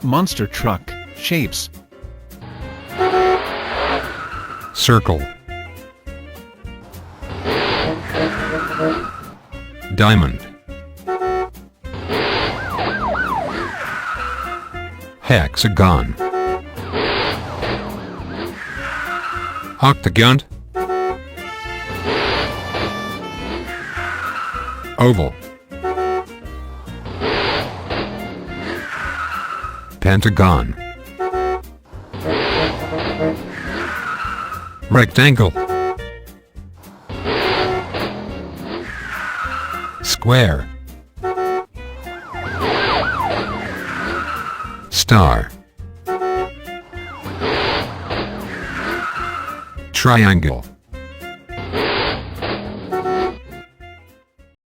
Monster truck shapes. Circle. Diamond. Hexagon. Octagon. Oval. Pentagon. Rectangle. Square. Star. Triangle.